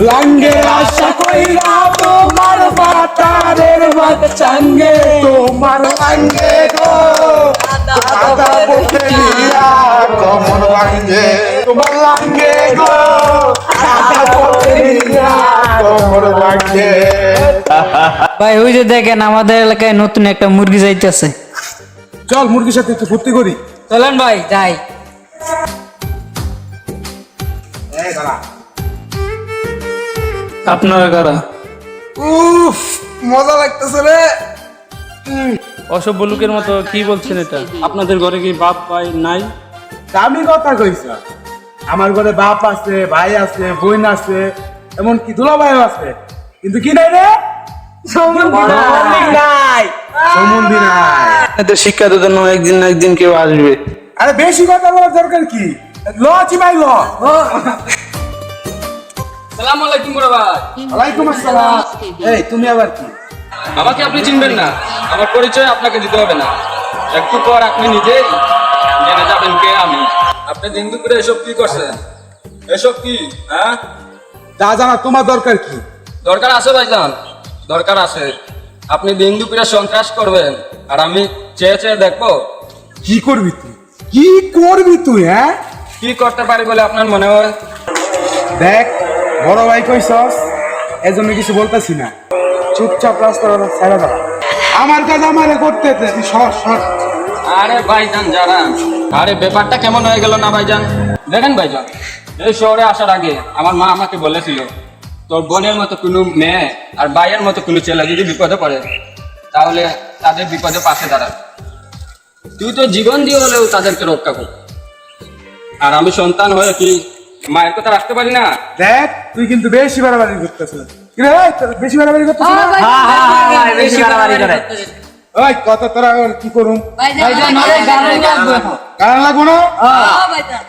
লাঙ্গে আশা কইরা তোমার বাতারের মত চাঙ্গে তোমার লাঙ্গে গো দাদা বলতে নিয়া কমর ভাঙ্গে তোমার লাঙ্গে গো দাদা বলতে নিয়া কমর ভাঙ্গে। ভাই ওই যে দেখেন আমাদের এলাকায় নতুন একটা মুরগি যাইতেছে। চল মুরগির সাথে একটু ফুর্তি করি। চলেন ভাই যাই। আপনারা কারা? উফ মজা লাগতেছে রে। অসভ্য লোকের মতো কি বলছেন এটা? আপনাদের ঘরে কি বাপ ভাই নাই? দামি কথা কইছ। আমার ঘরে বাপ আছে, ভাই আছে, বোন আছে, এমনকি দুলাভাইও আছে, কিন্তু কি নাই রে? সম্বন্ধী নাই। সম্বন্ধী নাই। এদের শিক্ষা তো জন্য একদিন না একদিন কেউ আসবে। আরে বেশি কথা বলার দরকার কি? ল চিমাই ল। সালাম আলাইকুম বড় ভাই। ওয়ালাইকুম আসসালাম। এই তুমি আবার কি? আমাকে আপনি চিনবেন না, আমার পরিচয় আপনাকে দিতে হবে না। একটু পর আপনি নিজেই জেনে যাবেন কে আমি। আপনি দিন দুপুরে এসব কি করছেন? এসব কি? হ্যাঁ, যা জানা তোমার দরকার কি? দরকার আছে ভাইজান, দরকার আছে। আপনি দিন দুপুরে সন্ত্রাস করবেন আর আমি চেয়ে চেয়ে দেখবো কি করবি তুই? কি করবি তুই? হ্যাঁ কি করতে পারি বলে আপনার মনে হয়? দেখ বড় ভাই কইছস, এজন্য কিছু বলতেছি না। চুপচাপ রাস্তা ছেড়ে দাঁড়া। আমার কাজ আমারে করতে দে। তুই সর সর। আরে ভাইজান যারা, আরে ব্যাপারটা কেমন হয়ে গেল না ভাইজান? দেখেন ভাইজান, এই শহরে আসার আগে আমার মা আমাকে বলেছিল তোর বোনের মতো কোনো মেয়ে আর ভাইয়ের মতো কোনো ছেলে যদি বিপদে পড়ে তাহলে তাদের বিপদে পাশে দাঁড়া। তুই তো জীবন দিয়ে হলেও তাদেরকে রক্ষা কর। আর আমি সন্তান হয়ে কি মায়ের কথা রাখতে পারি না? দেখ তুই কিন্তু বেশি বাড়াবাড়ি করতেছিস। কি রে ভাই, তোর বেশি বাড়াবাড়ি করতেছিস না? বেশি বাড়াবাড়ি করে। ওই কত তোরা আর কি করুম? ভাইজান গান লাগবে। কারণ লাগবো না? ভাইজান